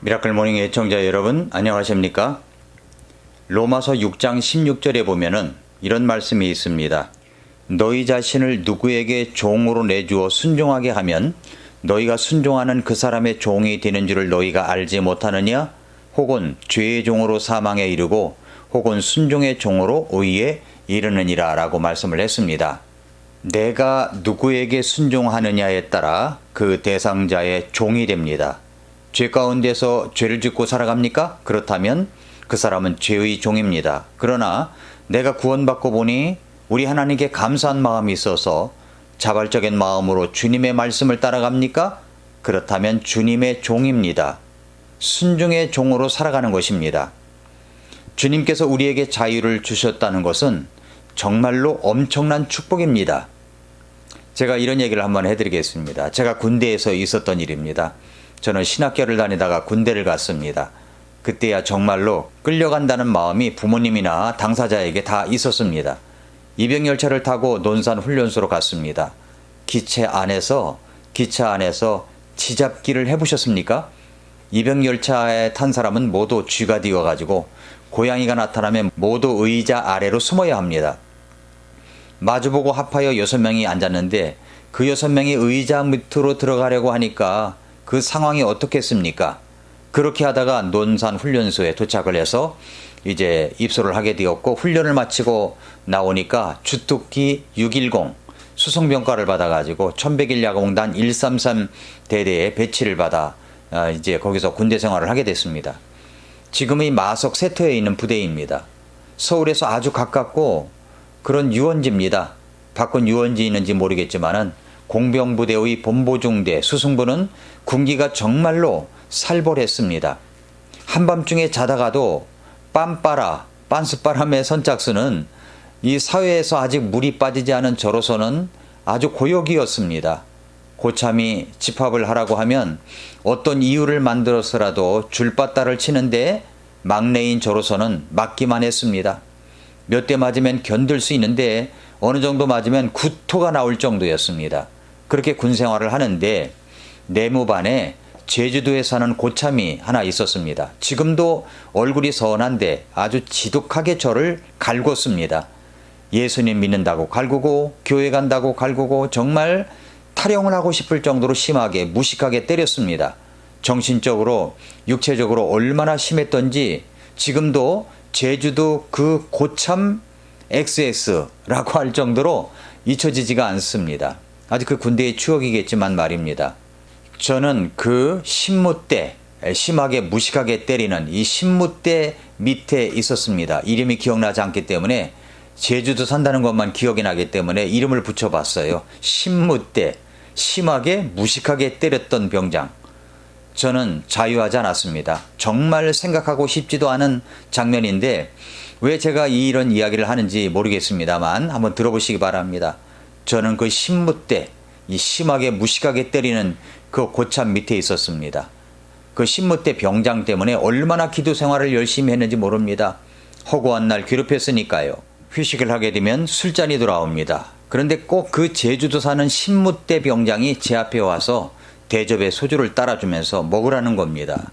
미라클 모닝 애청자 여러분 안녕하십니까? 로마서 6장 16절에 보면은 이런 말씀이 있습니다. 너희 자신을 누구에게 종으로 내주어 순종하게 하면 너희가 순종하는 그 사람의 종이 되는 줄을 너희가 알지 못하느냐? 혹은 죄의 종으로 사망에 이르고 혹은 순종의 종으로 의에 이르느니라 라고 말씀을 했습니다. 내가 누구에게 순종하느냐에 따라 그 대상자의 종이 됩니다. 죄 가운데서 죄를 짓고 살아갑니까? 그렇다면 그 사람은 죄의 종입니다. 그러나 내가 구원받고 보니 우리 하나님께 감사한 마음이 있어서 자발적인 마음으로 주님의 말씀을 따라갑니까? 그렇다면 주님의 종입니다. 순종의 종으로 살아가는 것입니다. 주님께서 우리에게 자유를 주셨다는 것은 정말로 엄청난 축복입니다. 제가 이런 얘기를 한번 해드리겠습니다. 제가 군대에서 있었던 일입니다. 저는 신학교를 다니다가 군대를 갔습니다. 그때야 정말로 끌려간다는 마음이 부모님이나 당사자에게 다 있었습니다. 입영열차를 타고 논산 훈련소로 갔습니다. 기차 안에서 지잡기를 해보셨습니까? 입영열차에 탄 사람은 모두 쥐가 되어가지고 고양이가 나타나면 모두 의자 아래로 숨어야 합니다. 마주보고 합하여 6명이 앉았는데 그 6명이 의자 밑으로 들어가려고 하니까 그 상황이 어떻겠습니까? 그렇게 하다가 논산 훈련소에 도착을 해서 이제 입소를 하게 되었고 훈련을 마치고 나오니까 주특기 610 수송병과를 받아가지고 1101 야공단 133 대대에 배치를 받아 이제 거기서 군대 생활을 하게 됐습니다. 지금의 마석 세터에 있는 부대입니다. 서울에서 아주 가깝고 그런 유원지입니다. 밖은 유원지 있는지 모르겠지만은 공병부대의 본보중대 수승부는 군기가 정말로 살벌했습니다. 한밤중에 자다가도 빤스바람의 선착순은 이 사회에서 아직 물이 빠지지 않은 저로서는 아주 고역이었습니다. 고참이 집합을 하라고 하면 어떤 이유를 만들어서라도 줄바따를 치는데 막내인 저로서는 맞기만 했습니다. 몇 대 맞으면 견딜 수 있는데 어느 정도 맞으면 구토가 나올 정도였습니다. 그렇게 군 생활을 하는데 내무반에 제주도에 사는 고참이 하나 있었습니다. 지금도 얼굴이 선한데 아주 지독하게 저를 갈궜습니다. 예수님 믿는다고 갈구고 교회 간다고 갈구고 정말 탈영을 하고 싶을 정도로 심하게 무식하게 때렸습니다. 정신적으로 육체적으로 얼마나 심했던지 지금도 제주도 그 고참 XS라고 할 정도로 잊혀지지가 않습니다. 아직 그 군대의 추억이겠지만 말입니다. 저는 그 신무대, 심하게 무식하게 때리는 이 신무대 밑에 있었습니다. 이름이 기억나지 않기 때문에 제주도 산다는 것만 기억이 나기 때문에 이름을 붙여봤어요. 신무대, 심하게 무식하게 때렸던 병장. 저는 자유하지 않았습니다. 정말 생각하고 싶지도 않은 장면인데 왜 제가 이런 이야기를 하는지 모르겠습니다만 한번 들어보시기 바랍니다. 저는 그 신무대, 이 심하게 무식하게 때리는 그 고참 밑에 있었습니다. 그 신무대 병장 때문에 얼마나 기도 생활을 열심히 했는지 모릅니다. 허구한 날 괴롭혔으니까요. 휴식을 하게 되면 술잔이 돌아옵니다. 그런데 꼭 그 제주도 사는 신무대 병장이 제 앞에 와서 대접에 소주를 따라주면서 먹으라는 겁니다.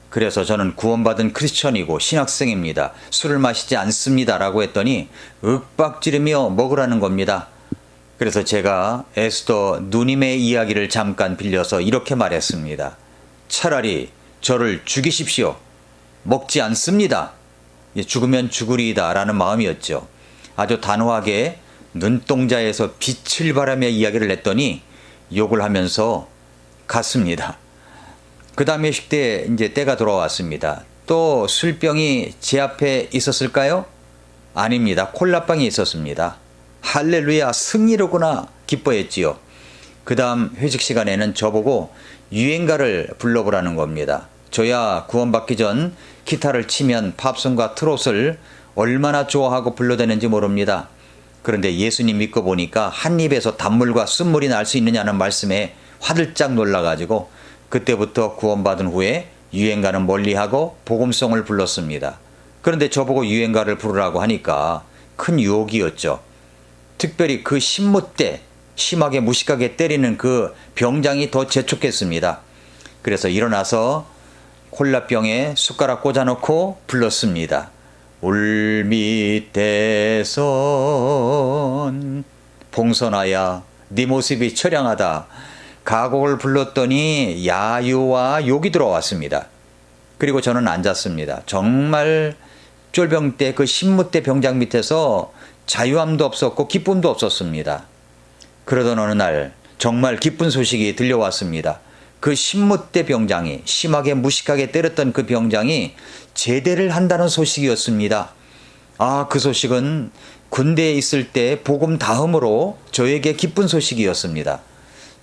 그래서 저는 구원받은 크리스천이고 신학생입니다. 술을 마시지 않습니다. 라고 했더니 윽박지르며 먹으라는 겁니다. 그래서 제가 에스더 누님의 이야기를 잠깐 빌려서 이렇게 말했습니다. 차라리 저를 죽이십시오. 먹지 않습니다. 죽으면 죽으리이다 라는 마음이었죠. 아주 단호하게 눈동자에서 빛을 발하며 이야기를 했더니 욕을 하면서 갔습니다. 그 다음에 식대 이제 때가 돌아왔습니다. 또 술병이 제 앞에 있었을까요? 아닙니다. 콜라빵이 있었습니다. 할렐루야 승리로구나 기뻐했지요. 그 다음 회식 시간에는 저보고 유행가를 불러보라는 겁니다. 저야 구원받기 전 기타를 치면 팝송과 트롯을 얼마나 좋아하고 불러대는지 모릅니다. 그런데 예수님 믿고 보니까 한 입에서 단물과 쓴물이 날 수 있느냐는 말씀에 화들짝 놀라가지고 그때부터 구원받은 후에 유행가는 멀리하고 복음송을 불렀습니다. 그런데 저보고 유행가를 부르라고 하니까 큰 유혹이었죠. 특별히 그 신무때 심하게 무식하게 때리는 그 병장이 더 재촉했습니다. 그래서 일어나서 콜라병에 숟가락 꽂아놓고 불렀습니다. 울밑대선 봉선아야 네 모습이 처량하다. 가곡을 불렀더니 야유와 욕이 들어왔습니다. 그리고 저는 앉았습니다. 정말 쫄병 때 그 신무대 병장 밑에서 자유함도 없었고 기쁨도 없었습니다. 그러던 어느 날 정말 기쁜 소식이 들려왔습니다. 그 신무대 병장이 심하게 무식하게 때렸던 그 병장이 제대를 한다는 소식이었습니다. 그 소식은 군대에 있을 때 복음 다음으로 저에게 기쁜 소식이었습니다.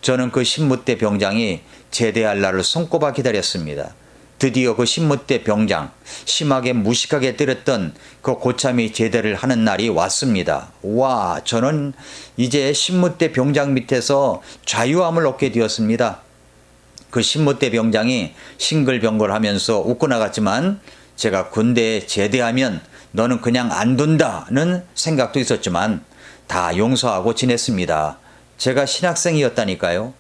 저는 그 신무대 병장이 제대할 날을 손꼽아 기다렸습니다. 드디어 그 신무대 병장, 심하게 무식하게 때렸던 그 고참이 제대를 하는 날이 왔습니다. 와, 저는 이제 신무대 병장 밑에서 자유함을 얻게 되었습니다. 그 신무대 병장이 싱글벙글하면서 웃고 나갔지만 제가 군대에 제대하면 너는 그냥 안 둔다는 생각도 있었지만 다 용서하고 지냈습니다. 제가 신학생이었다니까요.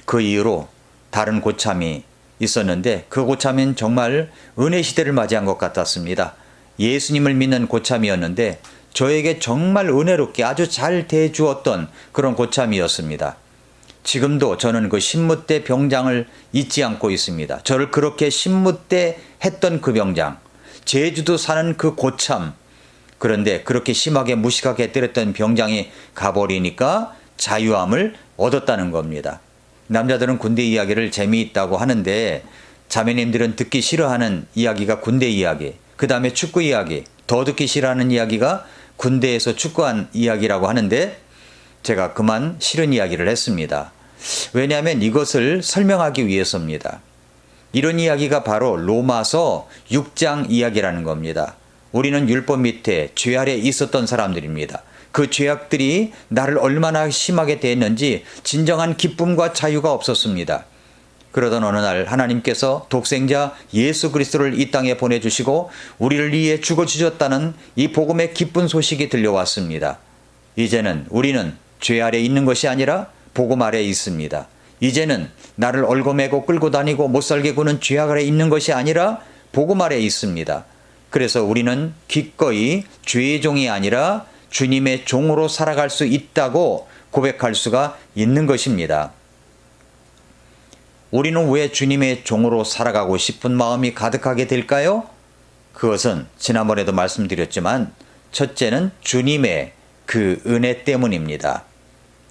그 이후로 다른 고참이 있었는데 그 고참은 정말 은혜 시대를 맞이한 것 같았습니다. 예수님을 믿는 고참이었는데 저에게 정말 은혜롭게 아주 잘 대해주었던 그런 고참이었습니다. 지금도 저는 그 신무대 병장을 잊지 않고 있습니다. 저를 그렇게 신무대 했던 그 병장, 제주도 사는 그 고참, 그런데 그렇게 심하게 무식하게 때렸던 병장이 가버리니까 자유함을 얻었다는 겁니다. 남자들은 군대 이야기를 재미있다고 하는데 자매님들은 듣기 싫어하는 이야기가 군대 이야기, 그 다음에 축구 이야기, 더 듣기 싫어하는 이야기가 군대에서 축구한 이야기라고 하는데 제가 그만 싫은 이야기를 했습니다. 왜냐하면 이것을 설명하기 위해서입니다. 이런 이야기가 바로 로마서 6장 이야기라는 겁니다. 우리는 율법 밑에 죄 아래 있었던 사람들입니다. 그 죄악들이 나를 얼마나 심하게 대했는지 진정한 기쁨과 자유가 없었습니다. 그러던 어느 날 하나님께서 독생자 예수 그리스도를 이 땅에 보내주시고 우리를 위해 죽어주셨다는 이 복음의 기쁜 소식이 들려왔습니다. 이제는 우리는 죄 아래 있는 것이 아니라 복음 아래 있습니다. 이제는 나를 얽어매고 끌고 다니고 못살게 구는 죄악 아래 있는 것이 아니라 복음 아래 있습니다. 그래서 우리는 기꺼이 죄의 종이 아니라 주님의 종으로 살아갈 수 있다고 고백할 수가 있는 것입니다. 우리는 왜 주님의 종으로 살아가고 싶은 마음이 가득하게 될까요? 그것은 지난번에도 말씀드렸지만 첫째는 주님의 그 은혜 때문입니다.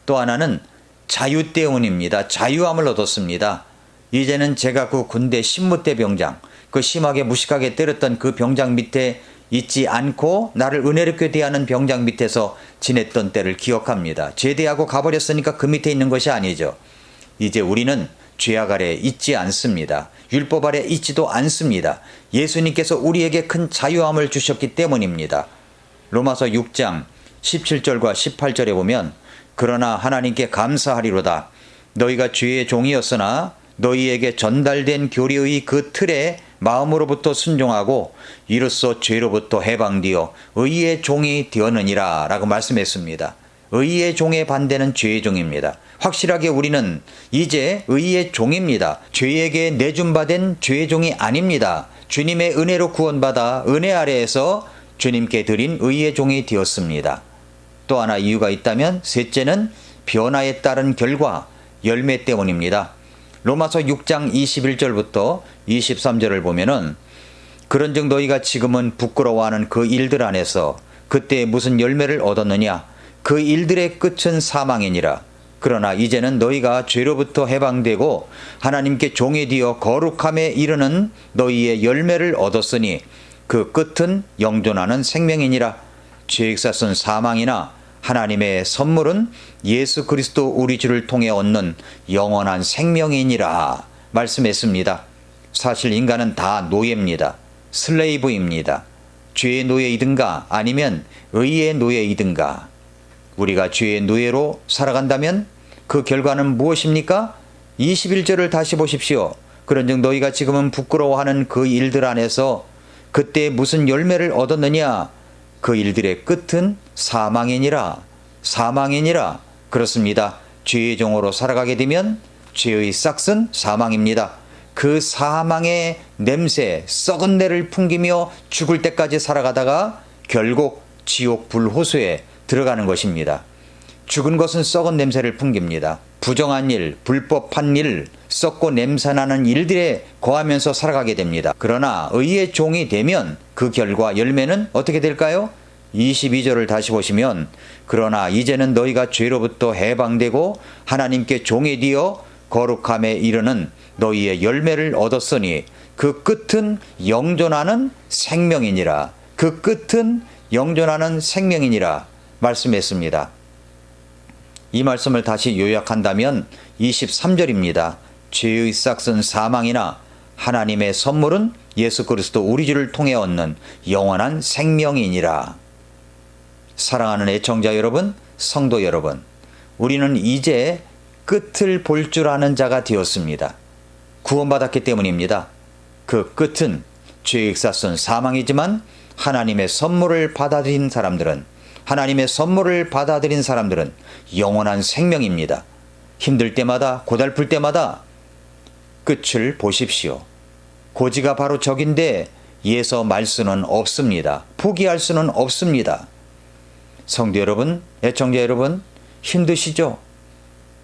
또 하나는 자유 때문입니다. 자유함을 얻었습니다. 이제는 제가 그 군대 신무대 병장, 그 심하게 무식하게 때렸던 그 병장 밑에 있지 않고 나를 은혜롭게 대하는 병장 밑에서 지냈던 때를 기억합니다. 제대하고 가버렸으니까 그 밑에 있는 것이 아니죠. 이제 우리는 죄악 아래 있지 않습니다. 율법 아래 있지도 않습니다. 예수님께서 우리에게 큰 자유함을 주셨기 때문입니다. 로마서 6장 17절과 18절에 보면 그러나 하나님께 감사하리로다. 너희가 죄의 종이었으나 너희에게 전달된 교리의 그 틀에 마음으로부터 순종하고 이로써 죄로부터 해방되어 의의 종이 되었느니라 라고 말씀했습니다. 의의 종의 반대는 죄의 종입니다. 확실하게 우리는 이제 의의 종입니다. 죄에게 내준바된 죄의 종이 아닙니다. 주님의 은혜로 구원받아 은혜 아래에서 주님께 드린 의의 종이 되었습니다. 또 하나 이유가 있다면 셋째는 변화에 따른 결과, 열매 때문입니다. 로마서 6장 21절부터 23절을 보면은 그런즉 너희가 지금은 부끄러워하는 그 일들 안에서 그때 무슨 열매를 얻었느냐? 그 일들의 끝은 사망이니라. 그러나 이제는 너희가 죄로부터 해방되고 하나님께 종이 되어 거룩함에 이르는 너희의 열매를 얻었으니 그 끝은 영존하는 생명이니라. 죄의 삭은 사망이나 하나님의 선물은 예수 그리스도 우리 주를 통해 얻는 영원한 생명이니라 말씀했습니다. 사실 인간은 다 노예입니다. 슬레이브입니다. 죄의 노예이든가 아니면 의의 노예이든가. 우리가 죄의 노예로 살아간다면 그 결과는 무엇입니까? 21절을 다시 보십시오. 그런즉 너희가 지금은 부끄러워하는 그 일들 안에서 그때 무슨 열매를 얻었느냐? 그 일들의 끝은 사망이니라. 사망이니라. 그렇습니다. 죄의 종으로 살아가게 되면 죄의 싹은 사망입니다. 그 사망의 냄새, 썩은 내를 풍기며 죽을 때까지 살아가다가 결국 지옥 불호수에 들어가는 것입니다. 죽은 것은 썩은 냄새를 풍깁니다. 부정한 일, 불법한 일, 썩고 냄새나는 일들에 거하면서 살아가게 됩니다. 그러나 의의 종이 되면 그 결과 열매는 어떻게 될까요? 22절을 다시 보시면 그러나 이제는 너희가 죄로부터 해방되고 하나님께 종이 되어 거룩함에 이르는 너희의 열매를 얻었으니 그 끝은 영존하는 생명이니라. 그 끝은 영존하는 생명이니라 말씀했습니다. 이 말씀을 다시 요약한다면 23절입니다. 죄의 싹은 사망이나 하나님의 선물은 예수 그리스도 우리 주를 통해 얻는 영원한 생명이니라. 사랑하는 애청자 여러분, 성도 여러분, 우리는 이제 끝을 볼 줄 아는 자가 되었습니다. 구원받았기 때문입니다. 그 끝은 죄의 싹은 사망이지만 하나님의 선물을 받아들인 사람들은 영원한 생명입니다. 힘들 때마다, 고달플 때마다 끝을 보십시오. 고지가 바로 적인데 예서 말 수는 없습니다. 포기할 수는 없습니다. 성도 여러분, 애청자 여러분, 힘드시죠?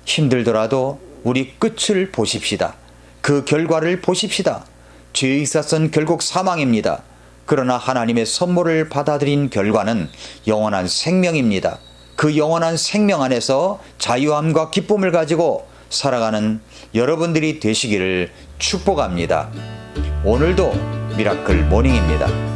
힘들더라도 우리 끝을 보십시다. 그 결과를 보십시다. 죄의 싹은 결국 사망입니다. 그러나 하나님의 선물을 받아들인 결과는 영원한 생명입니다. 그 영원한 생명 안에서 자유함과 기쁨을 가지고 살아가는 여러분들이 되시기를 축복합니다. 오늘도 미라클 모닝입니다.